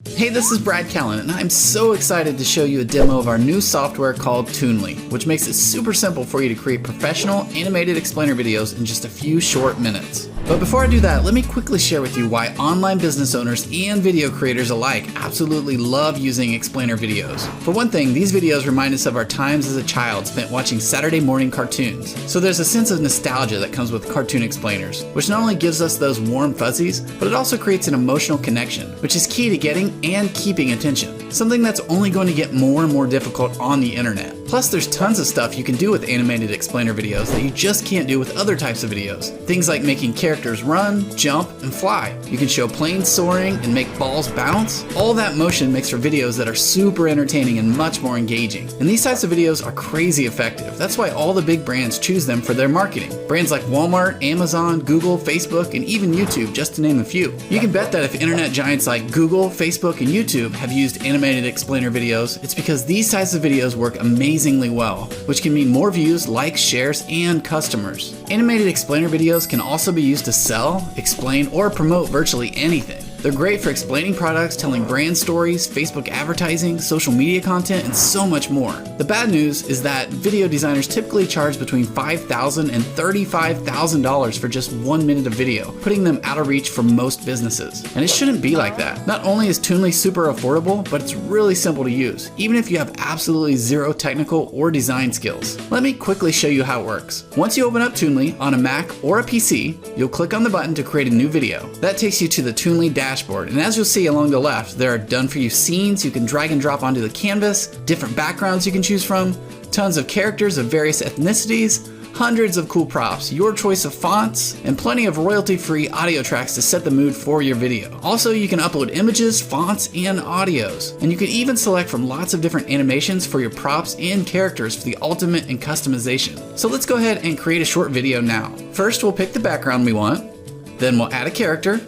Hey, this is Brad Callen, and I'm so excited to show you a demo of our new software called Toonly, which makes it super simple for you to create professional animated explainer videos in just a few short minutes. But before I do that, let me quickly share with you why online business owners and video creators alike absolutely love using explainer videos. For one thing, these videos remind us of our times as a child spent watching Saturday morning cartoons. So there's a sense of nostalgia that comes with cartoon explainers, which not only gives us those warm fuzzies, but it also creates an emotional connection, which is key to getting and keeping attention, something that's only going to get more and more difficult on the internet. Plus, there's tons of stuff you can do with animated explainer videos that you just can't do with other types of videos. Things like making characters run, jump, and fly. You can show planes soaring and make balls bounce. All that motion makes for videos that are super entertaining and much more engaging. And these types of videos are crazy effective. That's why all the big brands choose them for their marketing. Brands like Walmart, Amazon, Google, Facebook, and even YouTube, just to name a few. You can bet that if internet giants like Google, Facebook, and YouTube have used animated explainer videos, it's because these types of videos work amazingly well, which can mean more views, likes, shares, and customers. Animated explainer videos can also be used to sell, explain, or promote virtually anything. They're great for explaining products, telling brand stories, Facebook advertising, social media content, and so much more. The bad news is that video designers typically charge between $5,000 and $35,000 for just 1 minute of video, putting them out of reach for most businesses. And it shouldn't be like that. Not only is Toonly super affordable, but it's really simple to use, even if you have absolutely zero technical or design skills. Let me quickly show you how it works. Once you open up Toonly on a Mac or a PC, you'll click on the button to create a new video. That takes you to the Toonly dashboard, and as you'll see along the left, there are done for you scenes you can drag and drop onto the canvas, different backgrounds you can choose from, tons of characters of various ethnicities, hundreds of cool props, your choice of fonts, and plenty of royalty-free audio tracks to set the mood for your video. Also, you can upload images, fonts, and audios. And you can even select from lots of different animations for your props and characters for the ultimate in customization. So let's go ahead and create a short video now. First, we'll pick the background we want, then we'll add a character,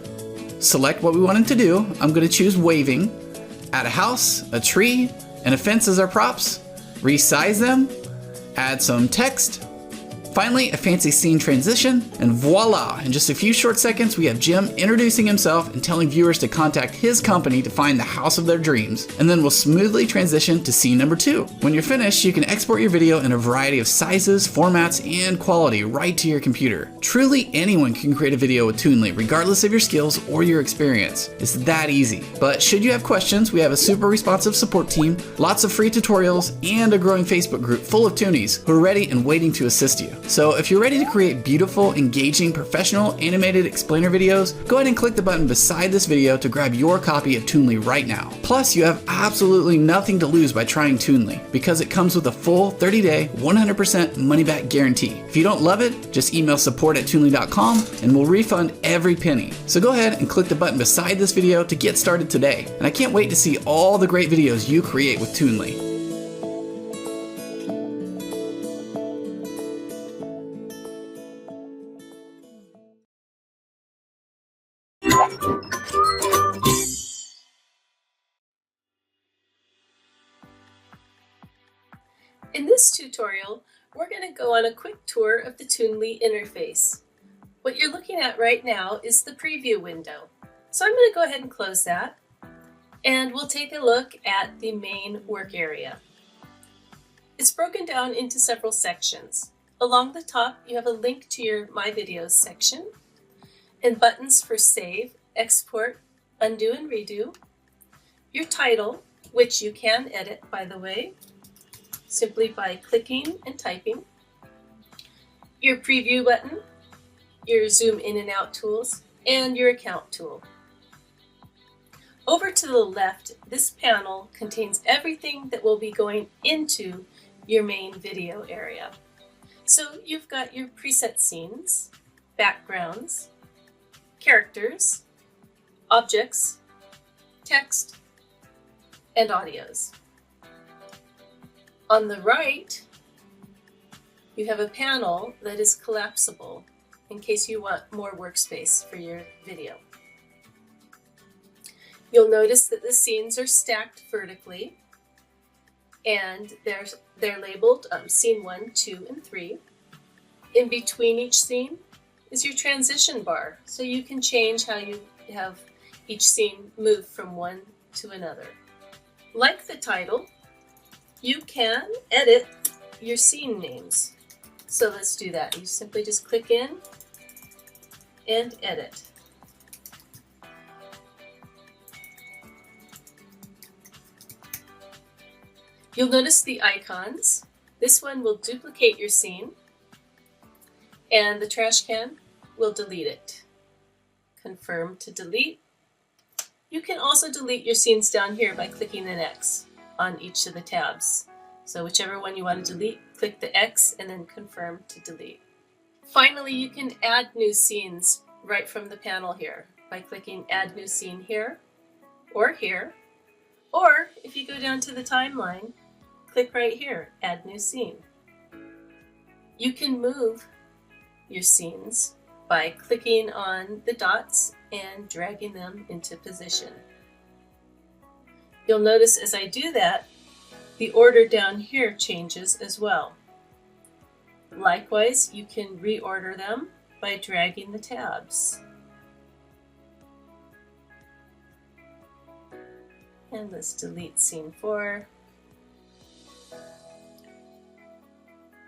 select what we want it to do. I'm going to choose waving, add a house, a tree, and a fence as our props, resize them, add some text, finally, a fancy scene transition, and voila! In just a few short seconds, we have Jim introducing himself and telling viewers to contact his company to find the house of their dreams. And then we'll smoothly transition to scene number 2. When you're finished, you can export your video in a variety of sizes, formats, and quality right to your computer. Truly, anyone can create a video with Toonly, regardless of your skills or your experience. It's that easy. But should you have questions, we have a super responsive support team, lots of free tutorials, and a growing Facebook group full of Toonies who are ready and waiting to assist you. So if you're ready to create beautiful, engaging, professional, animated explainer videos, go ahead and click the button beside this video to grab your copy of Toonly right now. Plus, you have absolutely nothing to lose by trying Toonly, because it comes with a full 30-day, 100% money-back guarantee. If you don't love it, just email support@toonly.com and we'll refund every penny. So go ahead and click the button beside this video to get started today. And I can't wait to see all the great videos you create with Toonly. In this tutorial, we're going to go on a quick tour of the Toonly Interface. What you're looking at right now is the preview window. So I'm going to go ahead and close that, and we'll take a look at the main work area. It's broken down into several sections. Along the top, you have a link to your My Videos section, and buttons for save, export, undo and redo, your title, which you can edit, by the way, simply by clicking and typing, your preview button, your zoom in and out tools, and your account tool. Over to the left, this panel contains everything that will be going into your main video area. So you've got your preset scenes, backgrounds, characters, objects, text, and audios. On the right, you have a panel that is collapsible in case you want more workspace for your video. You'll notice that the scenes are stacked vertically, and they're labeled scene 1, 2, and 3. In between each scene is your transition bar, so you can change how you have each scene move from one to another. Like the title, you can edit your scene names. So let's do that. You simply just click in and edit. You'll notice the icons. This one will duplicate your scene, and the trash can will delete it. Confirm to delete. You can also delete your scenes down here by clicking an X on each of the tabs. So whichever one you want to delete, click the X and then confirm to delete. Finally, you can add new scenes right from the panel here by clicking Add New Scene here, or if you go down to the timeline, click right here, Add New Scene. You can move your scenes by clicking on the dots and dragging them into position. You'll notice as I do that, the order down here changes as well. Likewise, you can reorder them by dragging the tabs. And let's delete scene 4.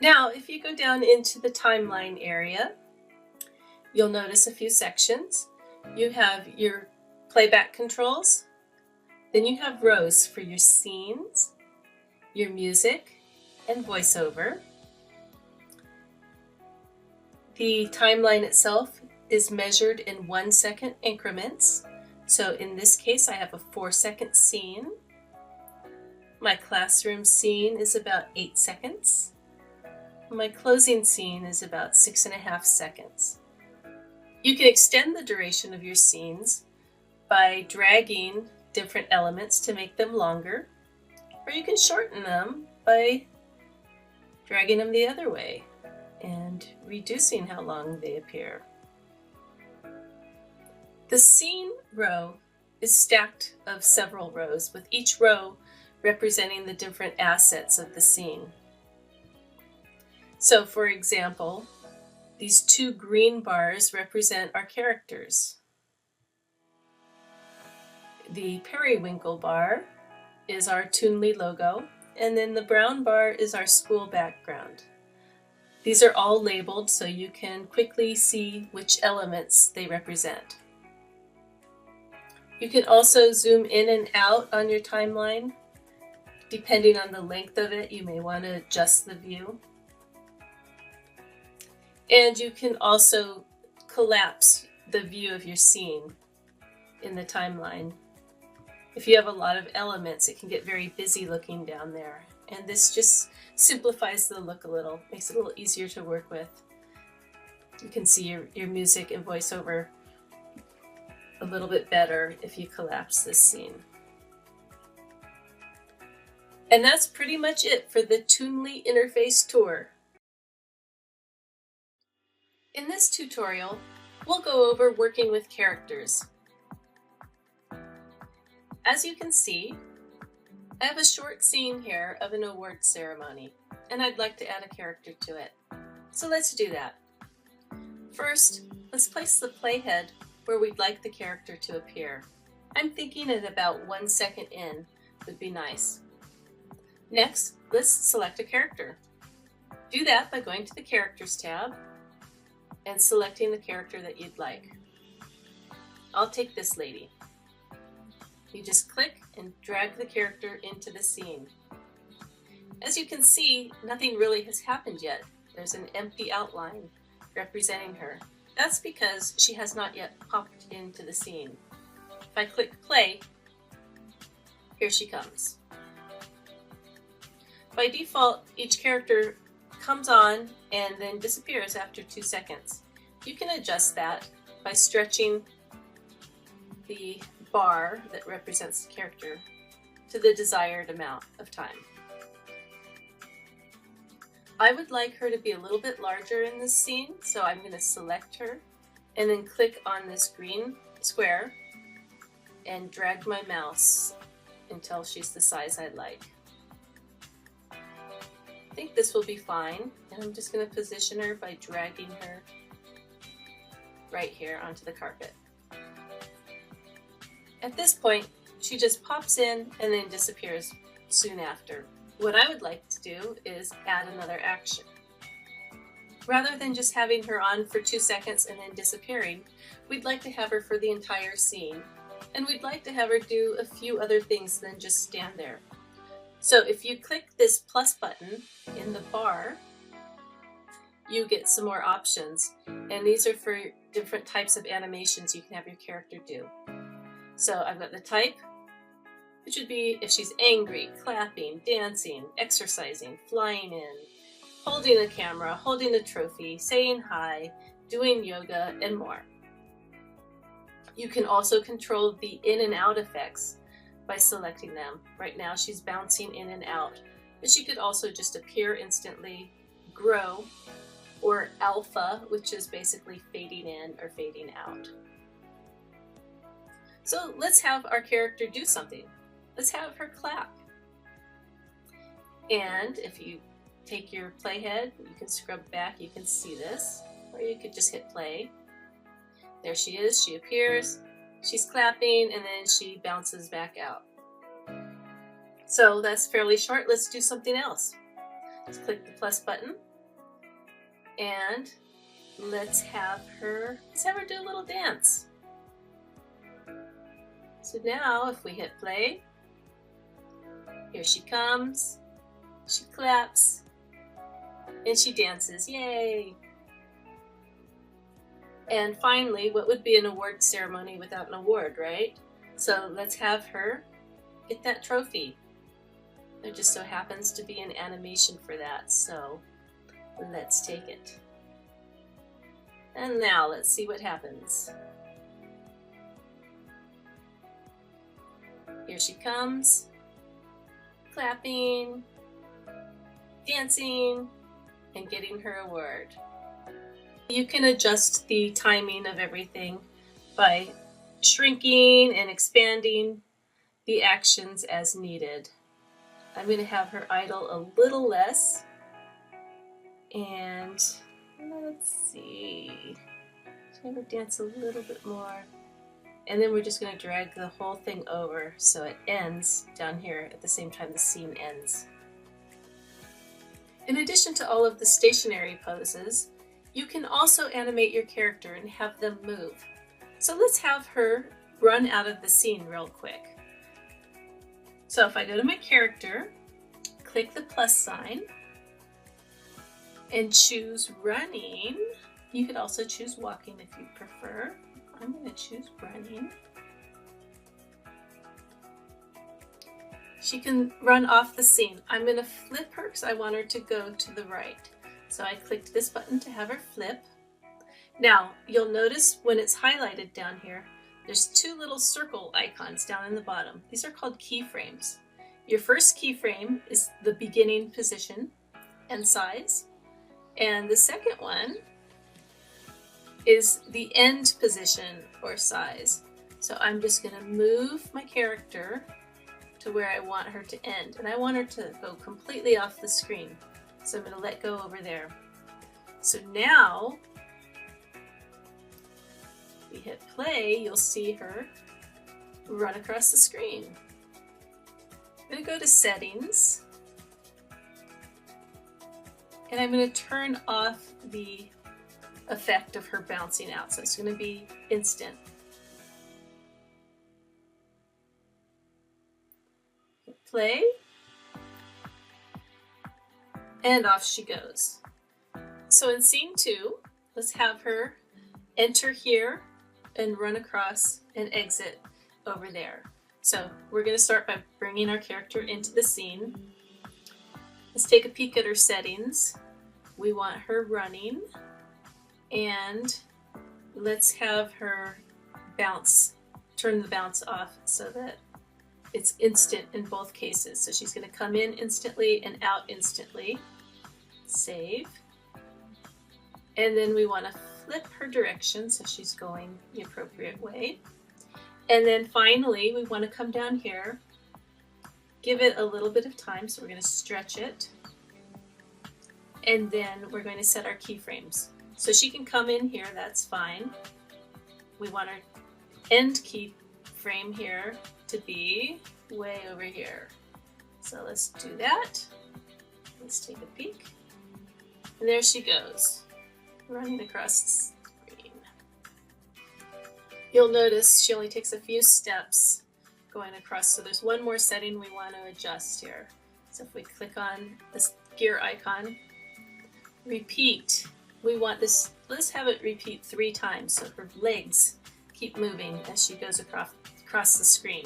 Now, if you go down into the timeline area, you'll notice a few sections. You have your playback controls, then you have rows for your scenes, your music, and voiceover. The timeline itself is measured in 1 second increments. So in this case, I have a 4-second scene. My classroom scene is about 8 seconds. My closing scene is about 6.5 seconds. You can extend the duration of your scenes by dragging different elements to make them longer, or you can shorten them by dragging them the other way and reducing how long they appear. The scene row is stacked of several rows, with each row representing the different assets of the scene. So, for example, these 2 green bars represent our characters. The periwinkle bar is our Toonly logo, and then the brown bar is our school background. These are all labeled so you can quickly see which elements they represent. You can also zoom in and out on your timeline. Depending on the length of it, you may want to adjust the view. And you can also collapse the view of your scene in the timeline. If you have a lot of elements, it can get very busy looking down there. And this just simplifies the look a little, makes it a little easier to work with. You can see your music and voiceover a little bit better if you collapse this scene. And that's pretty much it for the Toonly Interface tour. In this tutorial, we'll go over working with characters. As you can see, I have a short scene here of an award ceremony, and I'd like to add a character to it. So let's do that. First, let's place the playhead where we'd like the character to appear. I'm thinking at about 1 second in would be nice. Next, let's select a character. Do that by going to the Characters tab and selecting the character that you'd like. I'll take this lady. You just click and drag the character into the scene. As you can see, nothing really has happened yet. There's an empty outline representing her. That's because she has not yet popped into the scene. If I click play, here she comes. By default, each character comes on and then disappears after 2 seconds. You can adjust that by stretching the bar that represents the character to the desired amount of time. I would like her to be a little bit larger in this scene, so I'm going to select her and then click on this green square and drag my mouse until she's the size I like. I think this will be fine, and I'm just going to position her by dragging her right here onto the carpet. At this point, She just pops in and then disappears soon after. What I would like to do is add another action. Rather than just having her on for 2 seconds and then disappearing, we'd like to have her for the entire scene. And we'd like to have her do a few other things than just stand there. So if you click this plus button in the bar, you get some more options. And these are for different types of animations you can have your character do. So I've got the type, which would be if she's angry, clapping, dancing, exercising, flying in, holding a camera, holding a trophy, saying hi, doing yoga, and more. You can also control the in and out effects by selecting them. Right now she's bouncing in and out, but she could also just appear instantly, grow, or alpha, which is basically fading in or fading out. So let's have our character do something. Let's have her clap. And if you take your playhead, you can scrub back, you can see this, or you could just hit play. There she is, she appears, she's clapping, and then she bounces back out. So that's fairly short. Let's do something else. Let's click the plus button, and let's have her do a little dance. So now if we hit play, here she comes, she claps, and she dances, yay! And finally, what would be an award ceremony without an award, right? So let's have her get that trophy. There just so happens to be an animation for that, so let's take it. And now let's see what happens. Here she comes, clapping, dancing, and getting her award. You can adjust the timing of everything by shrinking and expanding the actions as needed. I'm going to have her idle a little less, and let's see, have her dance a little bit more. And then we're just going to drag the whole thing over so it ends down here at the same time the scene ends. In addition to all of the stationary poses, you can also animate your character and have them move. So let's have her run out of the scene real quick. So if I go to my character, click the plus sign, and choose running. You could also choose walking if you prefer. I'm going to choose running. She can run off the scene. I'm going to flip her because I want her to go to the right. So I clicked this button to have her flip. Now, you'll notice when it's highlighted down here, there's 2 little circle icons down in the bottom. These are called keyframes. Your first keyframe is the beginning position and size. And the second one is the end position or size. So I'm just going to move my character to where I want her to end. And I want her to go completely off the screen. So I'm going to let go over there. So now, if we hit play, you'll see her run across the screen. I'm going to go to settings. And I'm going to turn off the effect of her bouncing out. So it's going to be instant. Hit play. And off she goes. So in scene 2, let's have her enter here and run across and exit over there. So we're going to start by bringing our character into the scene. Let's take a peek at her settings. We want her running, and let's have her bounce, turn the bounce off so that it's instant in both cases. So she's going to come in instantly and out instantly. Save. And then we want to flip her direction so she's going the appropriate way. And then finally, we want to come down here, give it a little bit of time. So we're going to stretch it. And then we're going to set our keyframes. So she can come in here, that's fine. We want our end keyframe keyframe here to be way over here. So let's do that. Let's take a peek. And there she goes, running across the screen. You'll notice she only takes a few steps going across, so there's one more setting we want to adjust here. So if we click on this gear icon, repeat, we want this, let's have it repeat 3 times so her legs keep moving as she goes across the screen.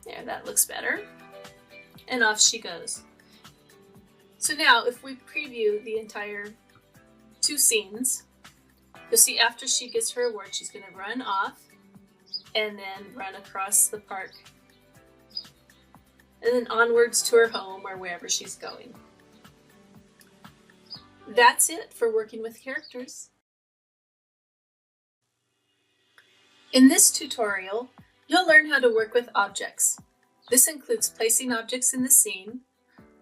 There, that looks better. And off she goes. So now if we preview the entire 2 scenes, you'll see after she gets her award, she's going to run off and then run across the park and then onwards to her home or wherever she's going. That's it for working with characters. In this tutorial, you'll learn how to work with objects. This includes placing objects in the scene,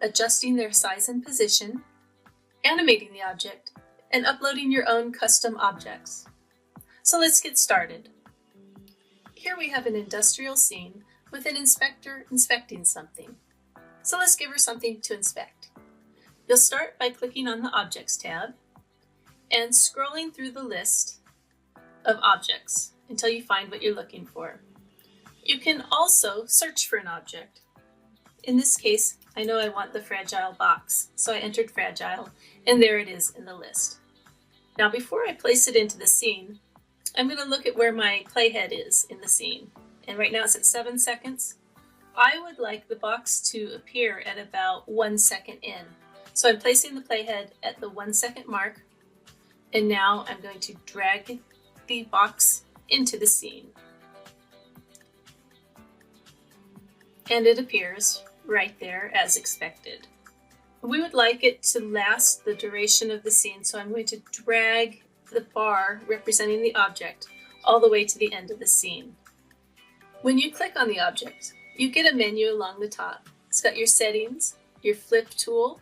adjusting their size and position, animating the object, and uploading your own custom objects. So let's get started. Here we have an industrial scene with an inspector inspecting something. So let's give her something to inspect. You'll start by clicking on the Objects tab and scrolling through the list of objects until you find what you're looking for. You can also search for an object. In this case, I know I want the fragile box, so I entered fragile, and there it is in the list. Now before I place it into the scene, I'm going to look at where my playhead is in the scene. And right now it's at 7 seconds. I would like the box to appear at about 1 second in. So I'm placing the playhead at the 1 second mark, and now I'm going to drag the box into the scene. And it appears right there as expected. We would like it to last the duration of the scene, so I'm going to drag the bar representing the object all the way to the end of the scene. When you click on the object, you get a menu along the top. It's got your settings, your flip tool,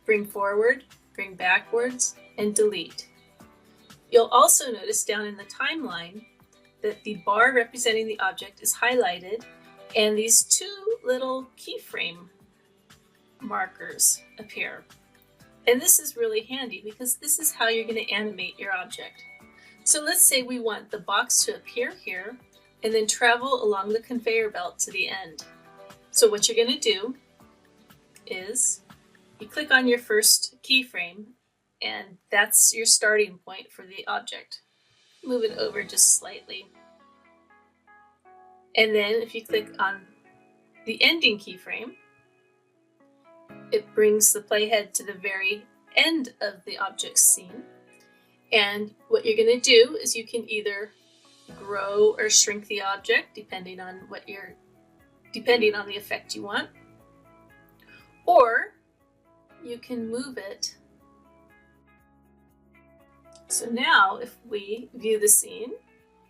bring forward, bring backwards, and delete. You'll also notice down in the timeline that the bar representing the object is highlighted and these 2 little keyframe markers appear. And this is really handy because this is how you're going to animate your object. So let's say we want the box to appear here and then travel along the conveyor belt to the end. So what you're going to do is you click on your first keyframe, and that's your starting point for the object. Move it over just slightly. And then if you click on the ending keyframe, it brings the playhead to the very end of the object scene. And what you're going to do is you can either grow or shrink the object depending on the effect you want, or you can move it. So now if we view the scene,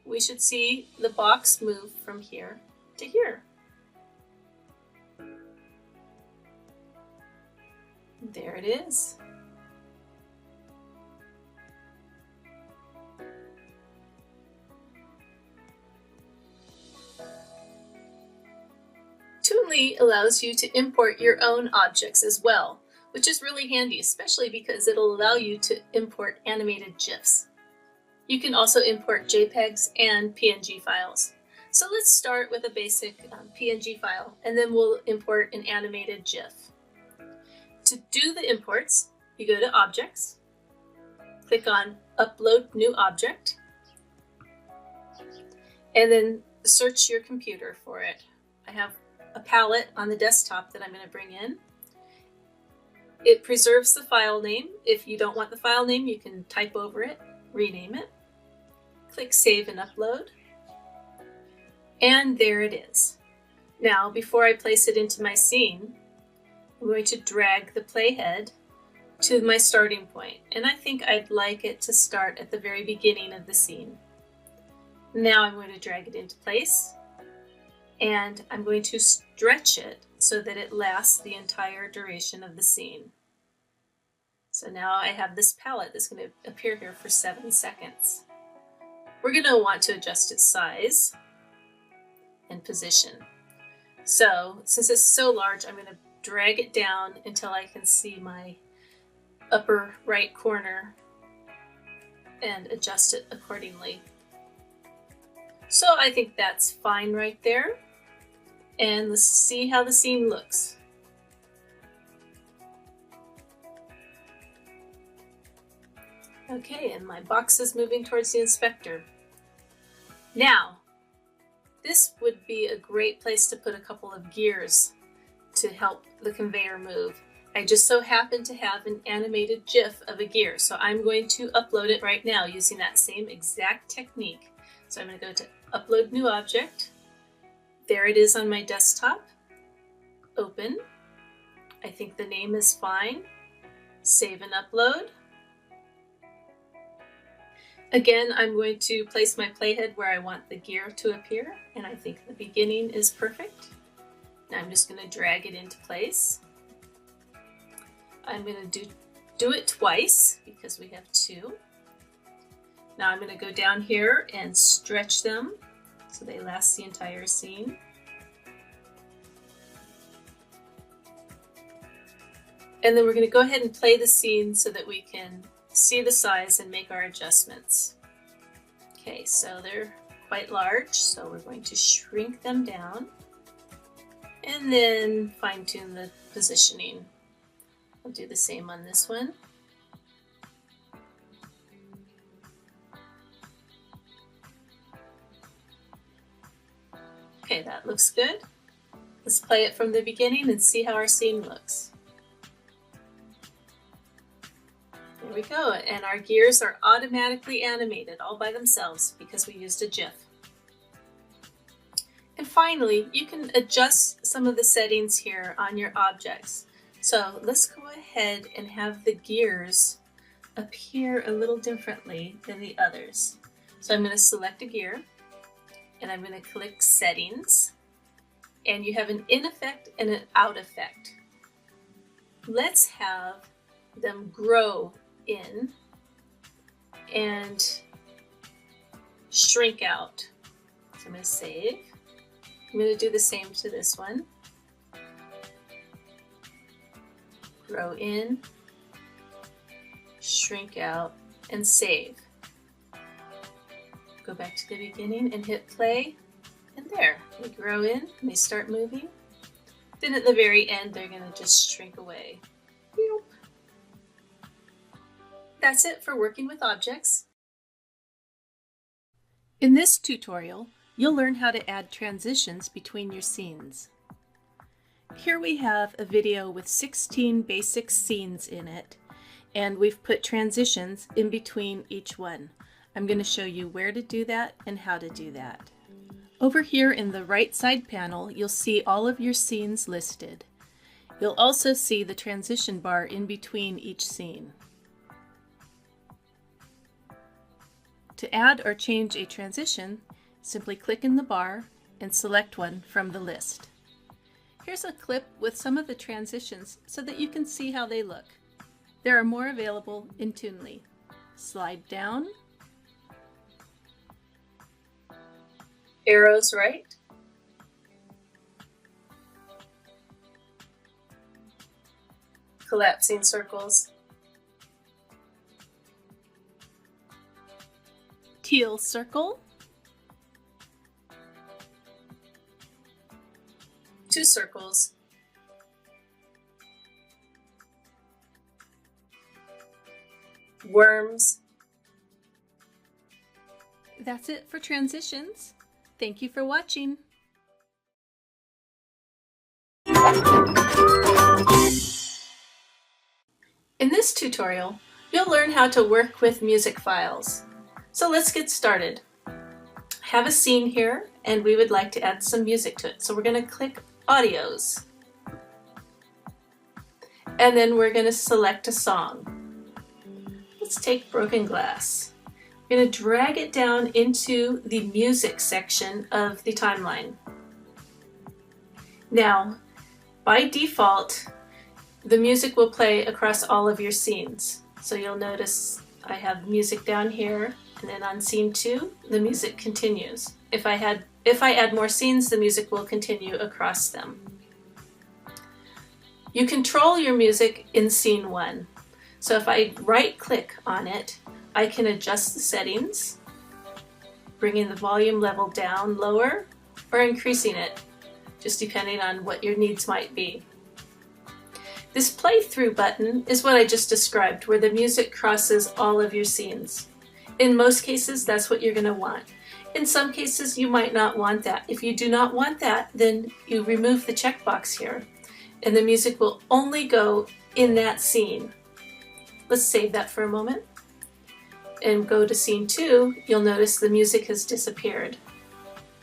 we should see the box move from here to here. There it is. Toonly allows you to import your own objects as well, which is really handy, especially because it'll allow you to import animated GIFs. You can also import JPEGs and PNG files. So let's start with a basic PNG file, and then we'll import an animated GIF. To do the imports, you go to Objects, click on Upload New Object, and then search your computer for it. I have a palette on the desktop that I'm going to bring in. It preserves the file name. If you don't want the file name, you can type over it, rename it. Click Save and Upload. And there it is. Now, before I place it into my scene, I'm going to drag the playhead to my starting point. And I think I'd like it to start at the very beginning of the scene. Now I'm going to drag it into place, and I'm going to stretch it so that it lasts the entire duration of the scene. So now I have this palette that's going to appear here for 7 seconds. we're going to want to adjust its size and position. So since it's so large, I'm going to drag it down until I can see my upper right corner and adjust it accordingly. So I think that's fine right there. And let's see how the scene looks. Okay, and my box is moving towards the inspector. Now, this would be a great place to put a couple of gears to help the conveyor move. I just so happen to have an animated GIF of a gear, so I'm going to upload it right now using that same exact technique. So I'm going to go to Upload New Object. There it is on my desktop. Open. I think the name is fine. Save and upload. Again, I'm going to place my playhead where I want the gear to appear, and I think the beginning is perfect. Now I'm just going to drag it into place. I'm going to do it twice because we have two. Now I'm going to go down here and stretch them so they last the entire scene. And then we're going to go ahead and play the scene so that we can see the size and make our adjustments. Okay, so they're quite large, so we're going to shrink them down and then fine-tune the positioning. I'll do the same on this one. Okay, that looks good. Let's play it from the beginning and see how our scene looks. There we go, and our gears are automatically animated all by themselves because we used a GIF. And finally, you can adjust some of the settings here on your objects. So let's go ahead and have the gears appear a little differently than the others. So I'm going to select a gear and I'm going to click Settings, and you have an in effect and an out effect. Let's have them grow in and shrink out. So I'm going to save. I'm going to do the same to this one. Grow in, shrink out, and save. Go back to the beginning and hit play, and there, they grow in and they start moving. Then at the very end, they're going to just shrink away. That's it for working with objects. In this tutorial, you'll learn how to add transitions between your scenes. Here we have a video with 16 basic scenes in it, and we've put transitions in between each one. I'm going to show you where to do that and how to do that. Over here in the right side panel, you'll see all of your scenes listed. You'll also see the transition bar in between each scene. To add or change a transition, simply click in the bar and select one from the list. Here's a clip with some of the transitions so that you can see how they look. There are more available in Toonly. Slide down, arrows right, collapsing circles, teal circle, two circles, worms. That's it for transitions. Thank you for watching. In this tutorial, you'll learn how to work with music files. So let's get started. I have a scene here and we would like to add some music to it. So we're going to click Audios. And then we're going to select a song. Let's take Broken Glass. I'm going to drag it down into the music section of the timeline. Now, by default, the music will play across all of your scenes. So you'll notice I have music down here And then on scene 2, the music continues. If I add more scenes, the music will continue across them. You control your music in scene 1. So if I right-click on it, I can adjust the settings, bringing the volume level down lower or increasing it, just depending on what your needs might be. This playthrough button is what I just described, where the music crosses all of your scenes. In most cases, that's what you're going to want. In some cases, you might not want that. If you do not want that, then you remove the checkbox here, and the music will only go in that scene. Let's save that for a moment and go to scene 2. You'll notice the music has disappeared.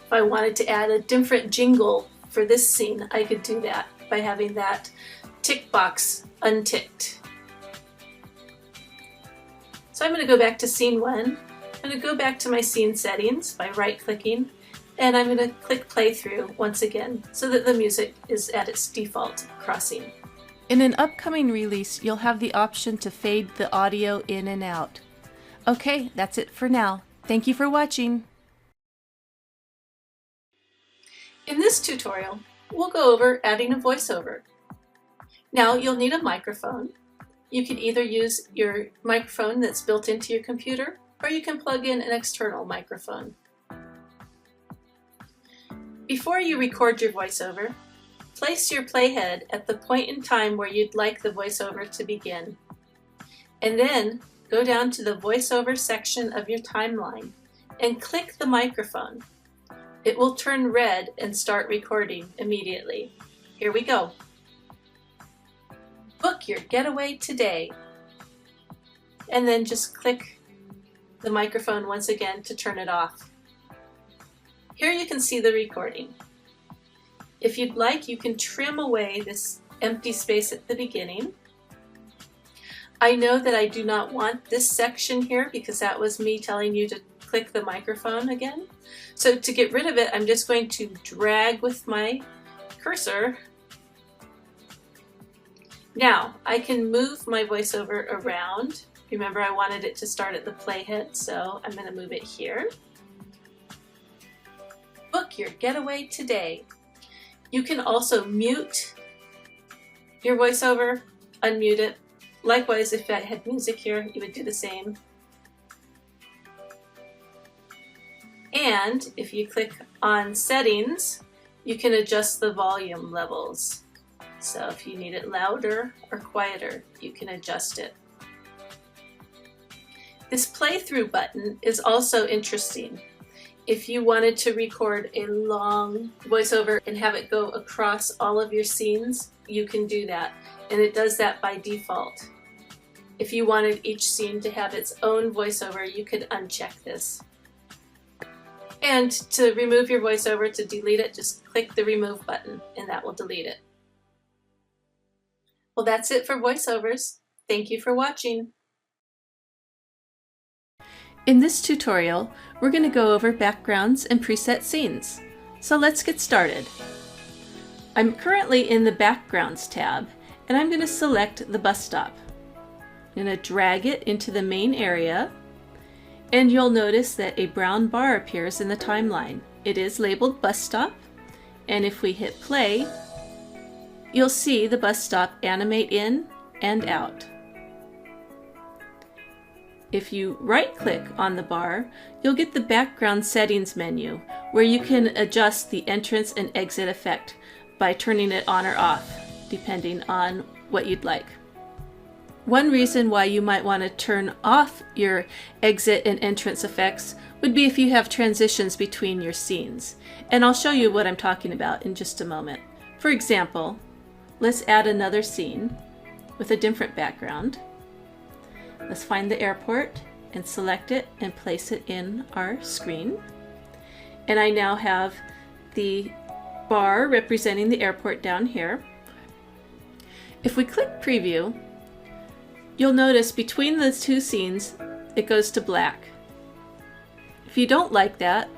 If I wanted to add a different jingle for this scene, I could do that by having that tick box unticked. So I'm going to go back to scene 1. I'm going to go back to my scene settings by right-clicking, and I'm going to click play through once again so that the music is at its default crossing. In an upcoming release, you'll have the option to fade the audio in and out. Okay, that's it for now. Thank you for watching. In this tutorial, we'll go over adding a voiceover. Now you'll need a microphone. You can either use your microphone that's built into your computer, or you can plug in an external microphone. Before you record your voiceover, place your playhead at the point in time where you'd like the voiceover to begin. And then go down to the voiceover section of your timeline and click the microphone. It will turn red and start recording immediately. Here we go. Book your getaway today. And then just click the microphone once again to turn it off. Here you can see the recording. If you'd like, you can trim away this empty space at the beginning. I know that I do not want this section here because that was me telling you to click the microphone again. So to get rid of it, I'm just going to drag with my cursor. Now I can move my voiceover around. Remember, I wanted it to start at the playhead, so I'm going to move it here. Book your getaway today. You can also mute your voiceover, unmute it. Likewise, if I had music here, you would do the same. And if you click on settings, you can adjust the volume levels. So if you need it louder or quieter, you can adjust it. This playthrough button is also interesting. If you wanted to record a long voiceover and have it go across all of your scenes, you can do that. And it does that by default. If you wanted each scene to have its own voiceover, you could uncheck this. And to remove your voiceover, to delete it, just click the remove button and that will delete it. Well, that's it for voiceovers. Thank you for watching. In this tutorial, we're going to go over backgrounds and preset scenes. So let's get started. I'm currently in the Backgrounds tab, and I'm going to select the bus stop. I'm going to drag it into the main area, and you'll notice that a brown bar appears in the timeline. It is labeled bus stop, and if we hit play, you'll see the bus stop animate in and out. If you right-click on the bar, you'll get the background settings menu where you can adjust the entrance and exit effect by turning it on or off, depending on what you'd like. One reason why you might want to turn off your exit and entrance effects would be if you have transitions between your scenes. And I'll show you what I'm talking about in just a moment. For example, let's add another scene with a different background. Let's find the airport and select it and place it in our screen. And I now have the bar representing the airport down here. If we click preview, you'll notice between the two scenes it goes to black. If you don't like that,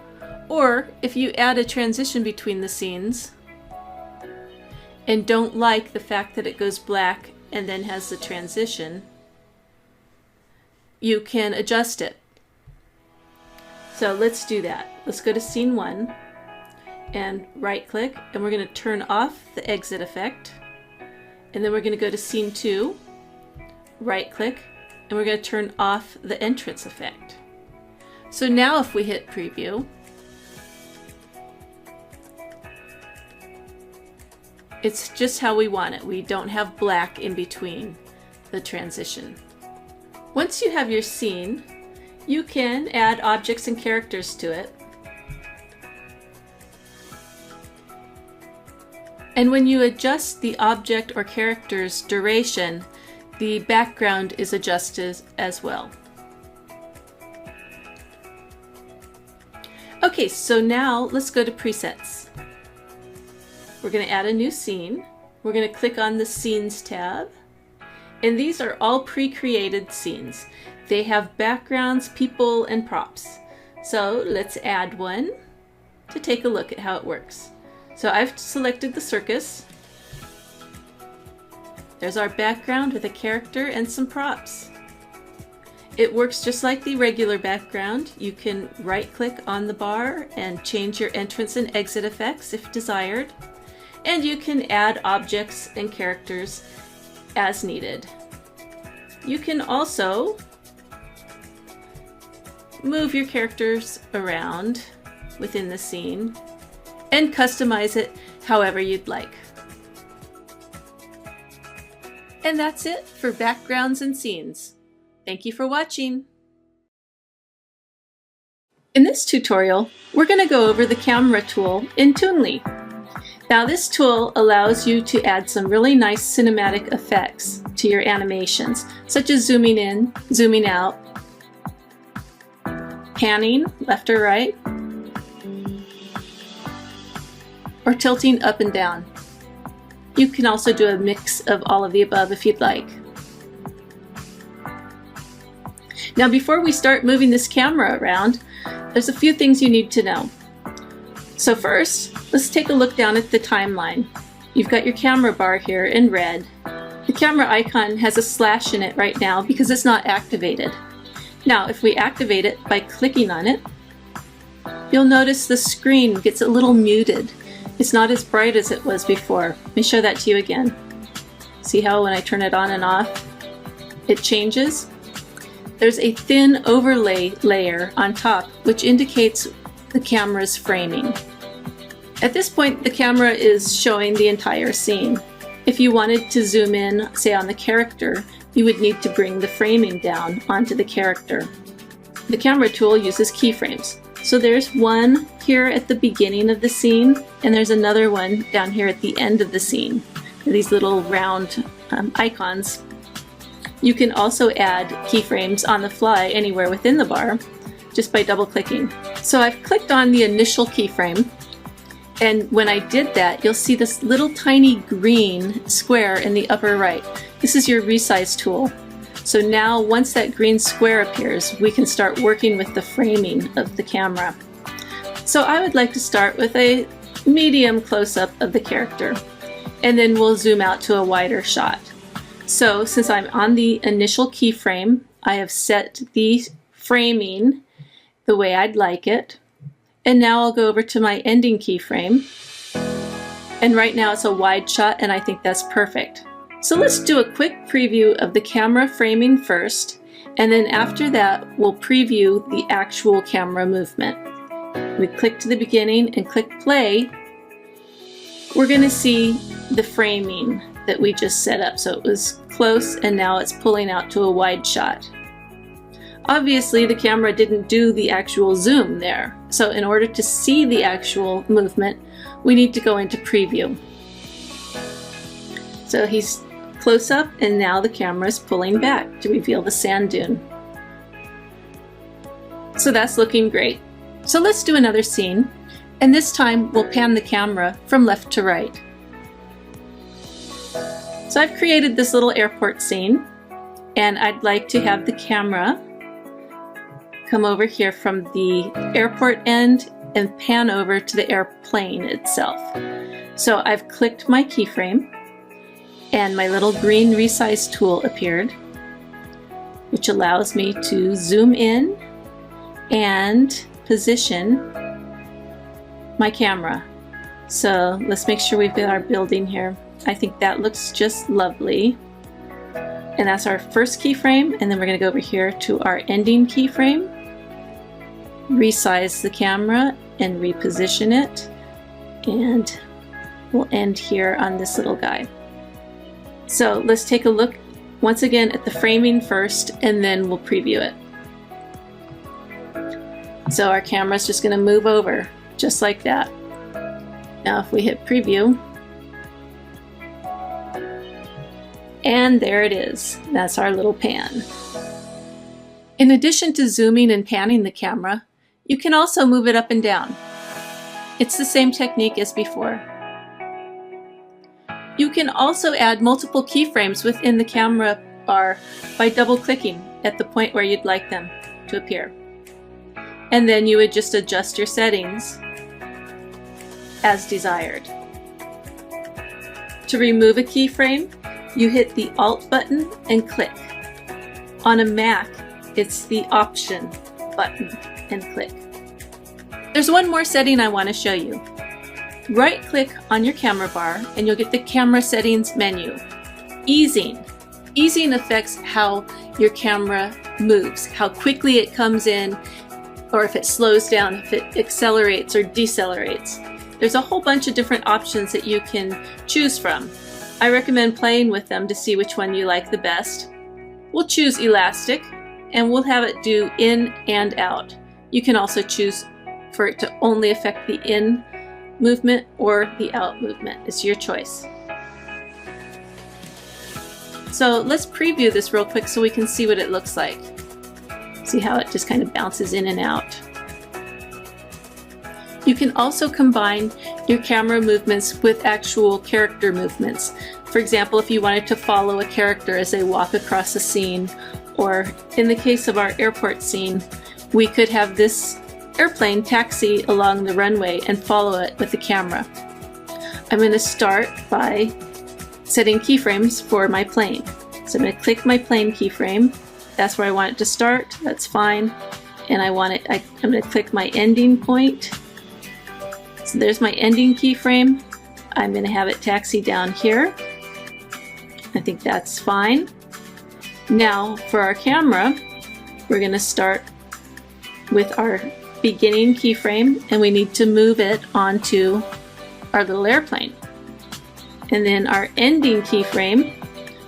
or if you add a transition between the scenes and don't like the fact that it goes black and then has the transition, you can adjust it. So let's do that. Let's go to scene 1 and right click, and we're going to turn off the exit effect. And then we're going to go to scene 2, right click, and we're going to turn off the entrance effect. So now if we hit preview, it's just how we want it. We don't have black in between the transition. Once you have your scene, you can add objects and characters to it. And when you adjust the object or character's duration, the background is adjusted as well. Okay, so now let's go to presets. We're going to add a new scene. We're going to click on the Scenes tab. And these are all pre-created scenes. They have backgrounds, people, and props. So let's add one to take a look at how it works. So I've selected the circus. There's our background with a character and some props. It works just like the regular background. You can right-click on the bar and change your entrance and exit effects if desired. And you can add objects and characters as needed. You can also move your characters around within the scene and customize it however you'd like. And that's it for backgrounds and scenes. Thank you for watching. In this tutorial, we're going to go over the camera tool in Toonly. Now this tool allows you to add some really nice cinematic effects to your animations, such as zooming in, zooming out, panning left or right, or tilting up and down. You can also do a mix of all of the above if you'd like. Now before we start moving this camera around, there's a few things you need to know. So first, let's take a look down at the timeline. You've got your camera bar here in red. The camera icon has a slash in it right now because it's not activated. Now if we activate it by clicking on it, you'll notice the screen gets a little muted. It's not as bright as it was before. Let me show that to you again. See how when I turn it on and off, it changes? There's a thin overlay layer on top which indicates the camera's framing. At this point, the camera is showing the entire scene. If you wanted to zoom in, say on the character, you would need to bring the framing down onto the character. The camera tool uses keyframes. So there's one here at the beginning of the scene, and there's another one down here at the end of the scene. These little round icons. You can also add keyframes on the fly anywhere within the bar just by double clicking. So I've clicked on the initial keyframe, and when I did that, you'll see this little tiny green square in the upper right. This is your resize tool. So now once that green square appears, we can start working with the framing of the camera. So I would like to start with a medium close-up of the character, and then we'll zoom out to a wider shot. So since I'm on the initial keyframe, I have set the framing the way I'd like it. And now I'll go over to my ending keyframe. And right now it's a wide shot, and I think that's perfect. So let's do a quick preview of the camera framing first, and then after that we'll preview the actual camera movement. We click to the beginning and click play. We're going to see the framing that we just set up. So it was close and now it's pulling out to a wide shot. Obviously the camera didn't do the actual zoom there. So in order to see the actual movement, we need to go into preview. So he's close up and now the camera is pulling back to reveal the sand dune. So that's looking great. So let's do another scene, and this time we'll pan the camera from left to right. So I've created this little airport scene, and I'd like to have the camera come over here from the airport end and pan over to the airplane itself. So I've clicked my keyframe, and my little green resize tool appeared, which allows me to zoom in and position my camera. So let's make sure we've got our building here. I think that looks just lovely. And that's our first keyframe, and then we're going to go over here to our ending keyframe, resize the camera and reposition it, and we'll end here on this little guy. So let's take a look once again at the framing first, and then we'll preview it. So our camera's just going to move over just like that. Now if we hit preview, and there it is. That's our little pan. In addition to zooming and panning the camera, you can also move it up and down. It's the same technique as before. You can also add multiple keyframes within the camera bar by double-clicking at the point where you'd like them to appear. And then you would just adjust your settings as desired. To remove a keyframe, you hit the Alt button and click. On a Mac, it's the Option button and click. There's one more setting I want to show you. Right-click on your camera bar and you'll get the Camera Settings menu. Easing. Easing affects how your camera moves, how quickly it comes in, or if it slows down, if it accelerates or decelerates. There's a whole bunch of different options that you can choose from. I recommend playing with them to see which one you like the best. We'll choose Elastic, and we'll have it do in and out. You can also choose for it to only affect the in movement or the out movement. It's your choice. So let's preview this real quick so we can see what it looks like. See how it just kind of bounces in and out. You can also combine your camera movements with actual character movements. For example, if you wanted to follow a character as they walk across a scene, or in the case of our airport scene, we could have this airplane taxi along the runway and follow it with the camera. I'm going to start by setting keyframes for my plane. So I'm going to click my plane keyframe. That's where I want it to start. That's fine. And I'm going to click my ending point. So there's my ending keyframe. I'm going to have it taxi down here. I think that's fine. Now for our camera, we're going to start with our beginning keyframe, and we need to move it onto our little airplane. And then our ending keyframe,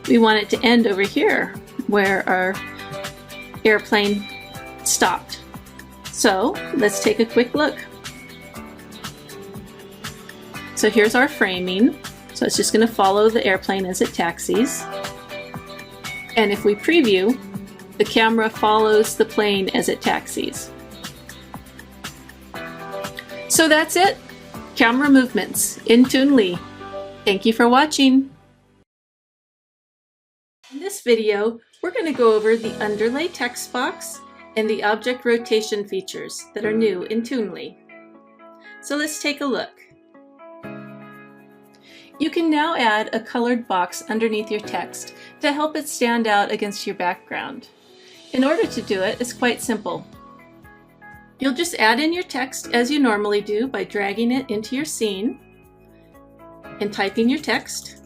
we want it to end over here where our airplane stopped. So let's take a quick look. So here's our framing. So it's just going to follow the airplane as it taxis. And if we preview, the camera follows the plane as it taxis. So that's it. Camera movements in Toonly. Thank you for watching. In this video, we're going to go over the underlay text box and the object rotation features that are new in Toonly. So let's take a look. You can now add a colored box underneath your text to help it stand out against your background. In order to do it, it's quite simple. You'll just add in your text as you normally do by dragging it into your scene and typing your text.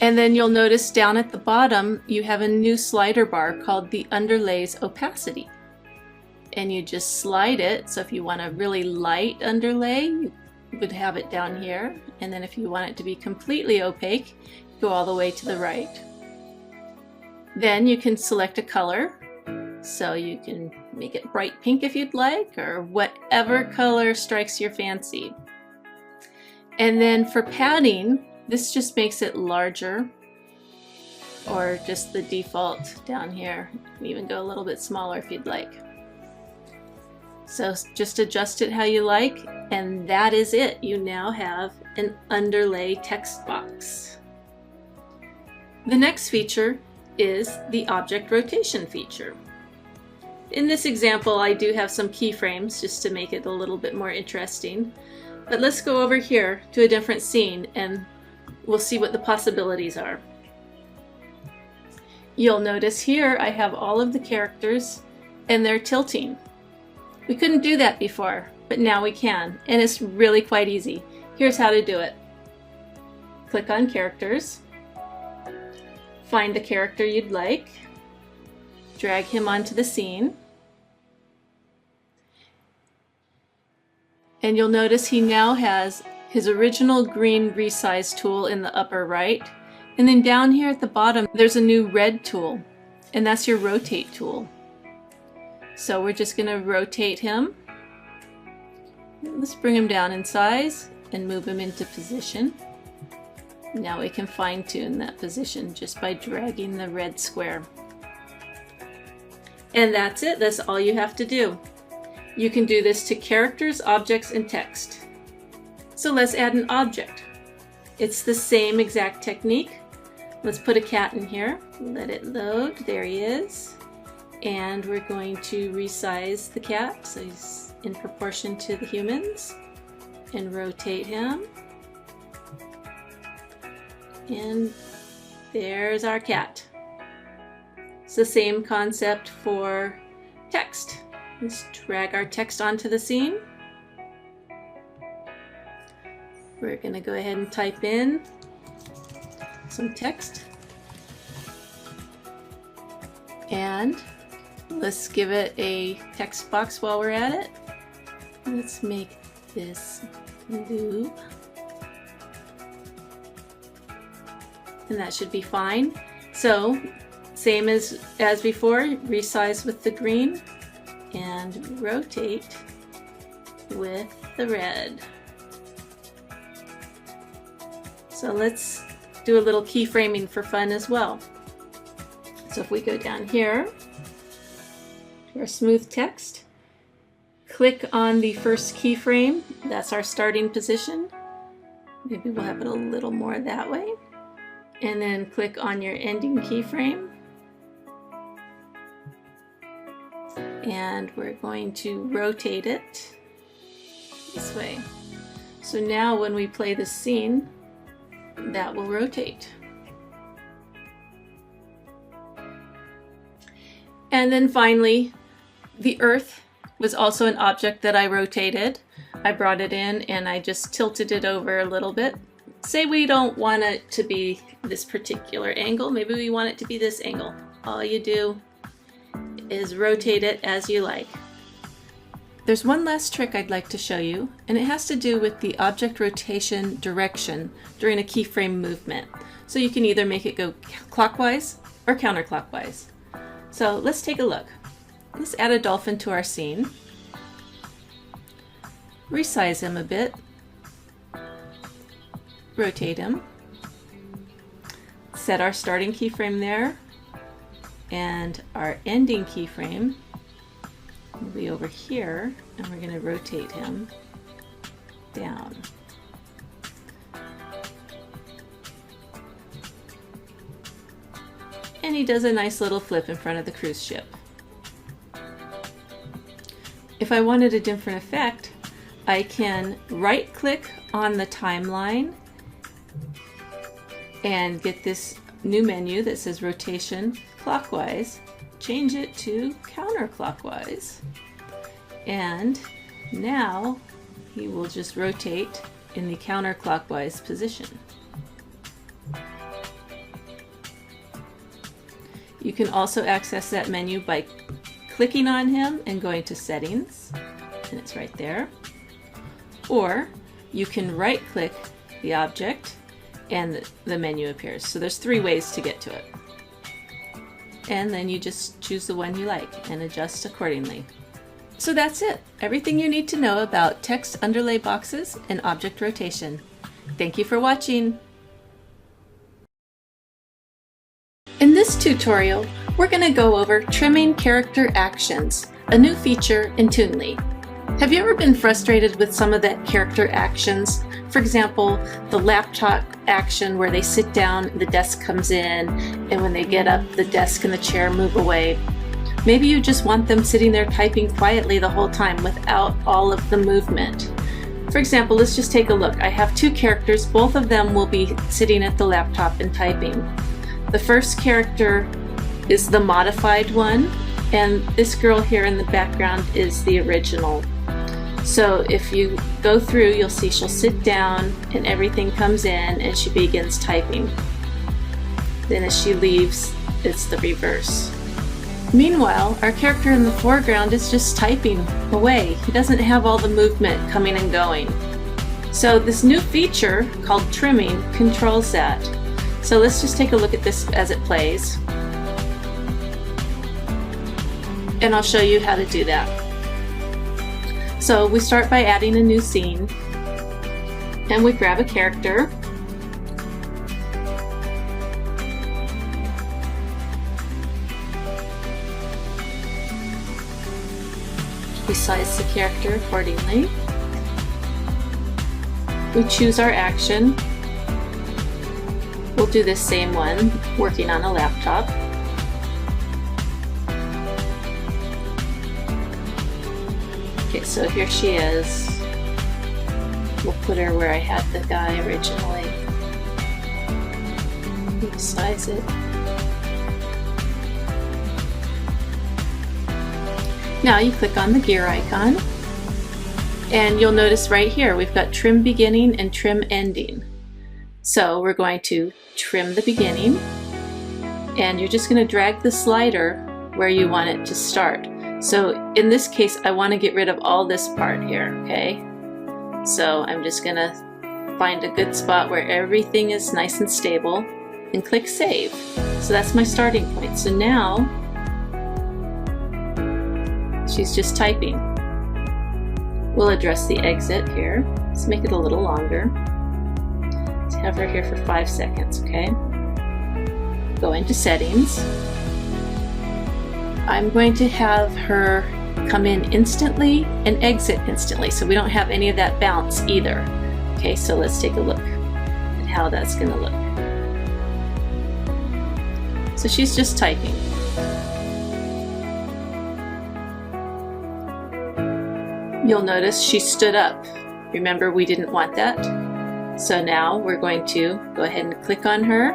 And then you'll notice down at the bottom you have a new slider bar called the Underlay's Opacity. And you just slide it, so if you want a really light underlay, you would have it down here. And then if you want it to be completely opaque, go all the way to the right. Then you can select a color, so you can make it bright pink if you'd like, or whatever color strikes your fancy. And then for padding, this just makes it larger, or just the default down here. You can even go a little bit smaller if you'd like. So just adjust it how you like, and that is it. You now have an underlay text box. The next feature is the object rotation feature. In this example, I do have some keyframes just to make it a little bit more interesting. But let's go over here to a different scene and we'll see what the possibilities are. You'll notice here I have all of the characters and they're tilting. We couldn't do that before, but now we can, and it's really quite easy. Here's how to do it. Click on Characters, find the character you'd like, drag him onto the scene, and you'll notice he now has his original green resize tool in the upper right, and then down here at the bottom there's a new red tool, and that's your rotate tool. So we're just going to rotate him. Let's bring him down in size and move him into position. Now we can fine-tune that position just by dragging the red square. And that's it. That's all you have to do. You can do this to characters, objects, and text. So let's add an object. It's the same exact technique. Let's put a cat in here. Let it load. There he is. And we're going to resize the cat so he's in proportion to the humans, and rotate him. And there's our cat. It's the same concept for text. Let's drag our text onto the scene. We're going to go ahead and type in some text. And let's give it a text box while we're at it. Let's make this blue. And that should be fine. So, same as before, resize with the green and rotate with the red. So let's do a little keyframing for fun as well. So if we go down here to our smooth text, click on the first keyframe, that's our starting position. Maybe we'll have it a little more that way. And then click on your ending keyframe. And we're going to rotate it this way. So now when we play the scene, that will rotate. And then finally, the earth was also an object that I rotated. I brought it in and I just tilted it over a little bit. Say we don't want it to be this particular angle, maybe we want it to be this angle. All you do is rotate it as you like. There's one last trick I'd like to show you, and it has to do with the object rotation direction during a keyframe movement. So you can either make it go clockwise or counterclockwise. So let's take a look. Let's add a dolphin to our scene. Resize him a bit. Rotate him. Set our starting keyframe there, and our ending keyframe will be over here, and we're going to rotate him down. And he does a nice little flip in front of the cruise ship. If I wanted a different effect, I can right click on the timeline and get this new menu that says rotation clockwise, change it to counterclockwise, and now he will just rotate in the counterclockwise position. You can also access that menu by clicking on him and going to Settings, and it's right there. Or you can right click the object and the menu appears. So there's 3 ways to get to it. And then you just choose the one you like and adjust accordingly. So that's it. Everything you need to know about text underlay boxes and object rotation. Thank you for watching. In this tutorial, we're going to go over trimming character actions, a new feature in Toonly. Have you ever been frustrated with some of that character actions? For example, the laptop action where they sit down, the desk comes in, and when they get up, the desk and the chair move away. Maybe you just want them sitting there typing quietly the whole time without all of the movement. For example, let's just take a look. I have 2 characters. Both of them will be sitting at the laptop and typing. The first character is the modified one, and this girl here in the background is the original. So if you go through, you'll see she'll sit down and everything comes in and she begins typing. Then as she leaves, it's the reverse. Meanwhile, our character in the foreground is just typing away. He doesn't have all the movement coming and going. So this new feature called trimming controls that. So let's just take a look at this as it plays. And I'll show you how to do that. So we start by adding a new scene, and we grab a character. We size the character accordingly. We choose our action. We'll do this same one, working on a laptop. Okay, so here she is. We'll put her where I had the guy originally. We'll size it. Now you click on the gear icon, and you'll notice right here we've got trim beginning and trim ending. So we're going to trim the beginning, and you're just going to drag the slider where you want it to start. So in this case, I want to get rid of all this part here, okay? So I'm just going to find a good spot where everything is nice and stable and click Save. So that's my starting point. So now she's just typing. We'll address the exit here. Let's make it a little longer. Let's have her here for 5 seconds, okay? Go into Settings. I'm going to have her come in instantly and exit instantly, so we don't have any of that bounce either. Okay, so let's take a look at how that's going to look. So she's just typing. You'll notice she stood up. Remember, we didn't want that. So now we're going to go ahead and click on her,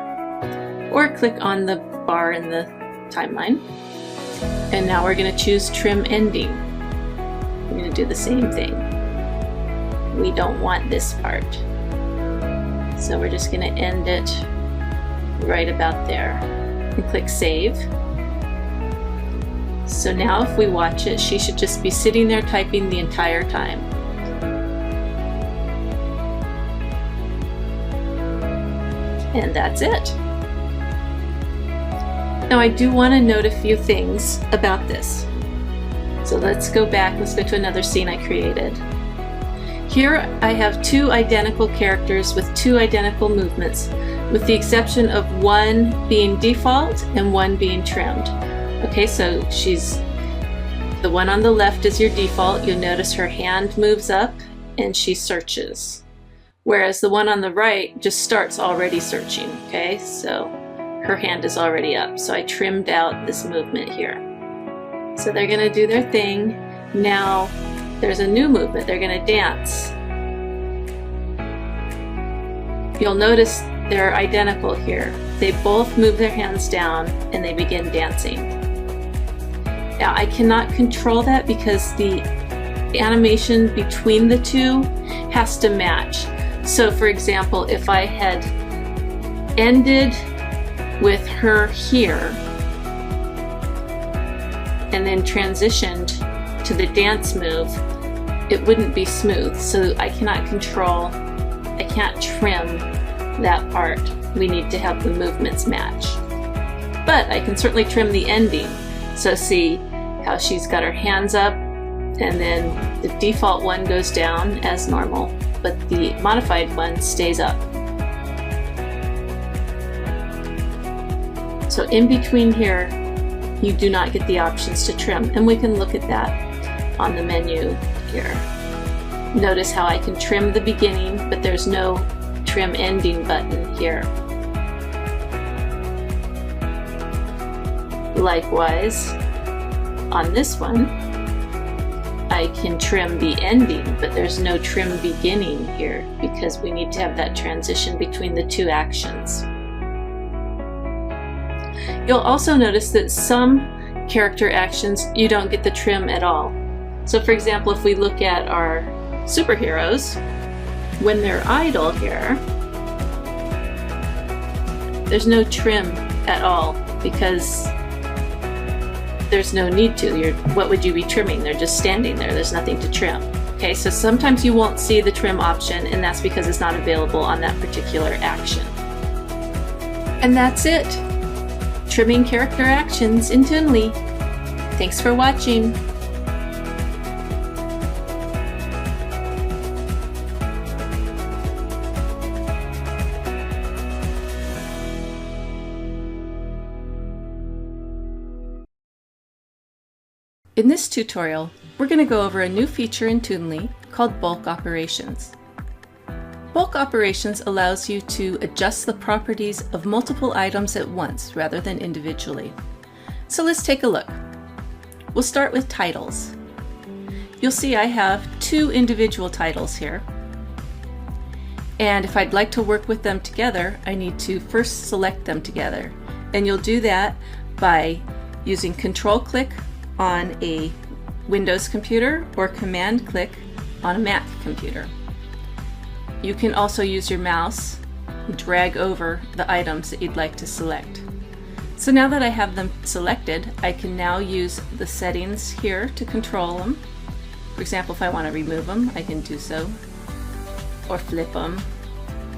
or click on the bar in the timeline. And now we're going to choose Trim Ending. We're going to do the same thing. We don't want this part. So we're just going to end it right about there. And click Save. So now if we watch it, she should just be sitting there typing the entire time. And that's it. Now I do want to note a few things about this. So let's go back, let's go to another scene I created. Here I have two identical characters with two identical movements, with the exception of one being default and one being trimmed. Okay, so the one on the left is your default. You'll notice her hand moves up and she searches. Whereas the one on the right just starts already searching, okay? So her hand is already up. So I trimmed out this movement here. So they're gonna do their thing. Now there's a new movement, they're gonna dance. You'll notice they're identical here. They both move their hands down and they begin dancing. Now I cannot control that because the animation between the two has to match. So for example, if I had ended with her here and then transitioned to the dance move, it wouldn't be smooth. So I cannot control, I can't trim that part. We need to have the movements match. But I can certainly trim the ending. So see how she's got her hands up and then the default one goes down as normal, but the modified one stays up. So in between here, you do not get the options to trim, and we can look at that on the menu here. Notice how I can trim the beginning, but there's no trim ending button here. Likewise, on this one, I can trim the ending, but there's no trim beginning here because we need to have that transition between the two actions. You'll also notice that some character actions you don't get the trim at all. So for example, if we look at our superheroes, when they're idle here, there's no trim at all because there's no need to. What would you be trimming? They're just standing there. There's nothing to trim. Okay, so sometimes you won't see the trim option, and that's because it's not available on that particular action. And that's it. Trimming character actions in Toonly. Thanks for watching. In this tutorial, we're going to go over a new feature in Toonly called bulk operations. Bulk operations allows you to adjust the properties of multiple items at once rather than individually. So let's take a look. We'll start with titles. You'll see I have two individual titles here. And if I'd like to work with them together, I need to first select them together. And you'll do that by using Control-click on a Windows computer or Command-click on a Mac computer. You can also use your mouse and drag over the items that you'd like to select. So now that I have them selected, I can now use the settings here to control them. For example, if I want to remove them, I can do so, or flip them,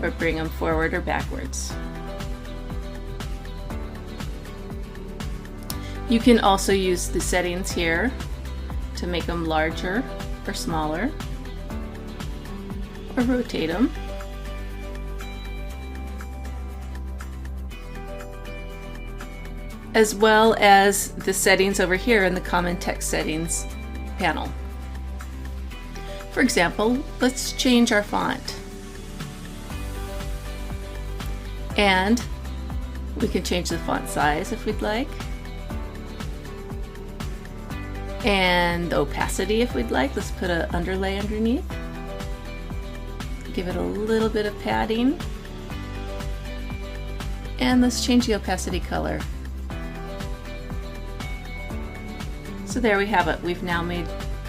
or bring them forward or backwards. You can also use the settings here to make them larger or smaller, or rotate them. As well as the settings over here in the Common Text Settings panel. For example, let's change our font. And we can change the font size if we'd like. And the opacity if we'd like. Let's put an underlay underneath. Give it a little bit of padding. And let's change the opacity color. So there we have it. We've now made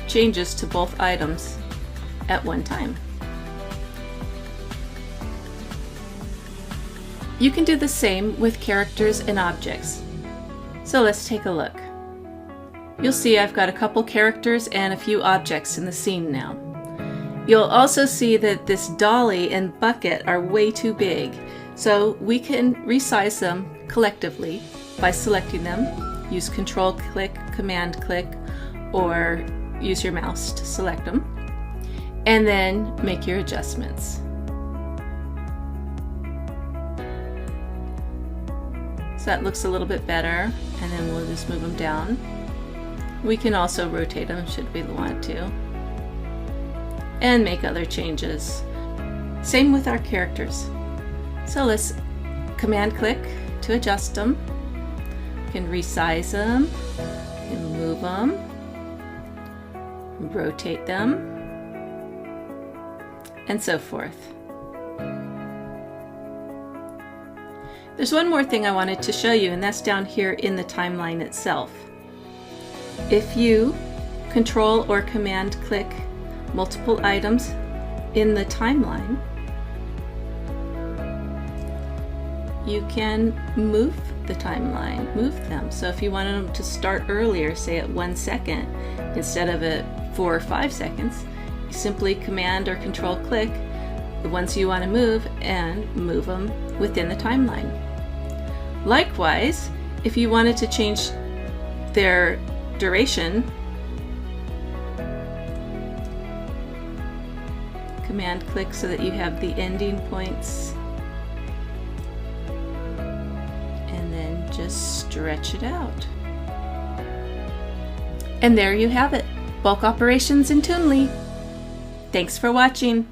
changes to both items at one time. You can do the same with characters and objects. So let's take a look. You'll see I've got a couple characters and a few objects in the scene now. You'll also see that this dolly and bucket are way too big, so we can resize them collectively by selecting them. Use Control-click, Command-click, or use your mouse to select them, and then make your adjustments. So that looks a little bit better, and then we'll just move them down. We can also rotate them should we want to, and make other changes. Same with our characters. So let's Command-click to adjust them. You can resize them, you can move them, rotate them, and so forth. There's one more thing I wanted to show you, and that's down here in the timeline itself. If you Control or Command-click multiple items in the timeline, you can move the timeline, move them. So if you wanted them to start earlier, say at 1 second, instead of at 4 or 5 seconds, you simply Command or Control-click the ones you want to move and move them within the timeline. Likewise, if you wanted to change their duration, Command-click so that you have the ending points, and then just stretch it out. And there you have it, bulk operations in Toonly. Thanks for watching.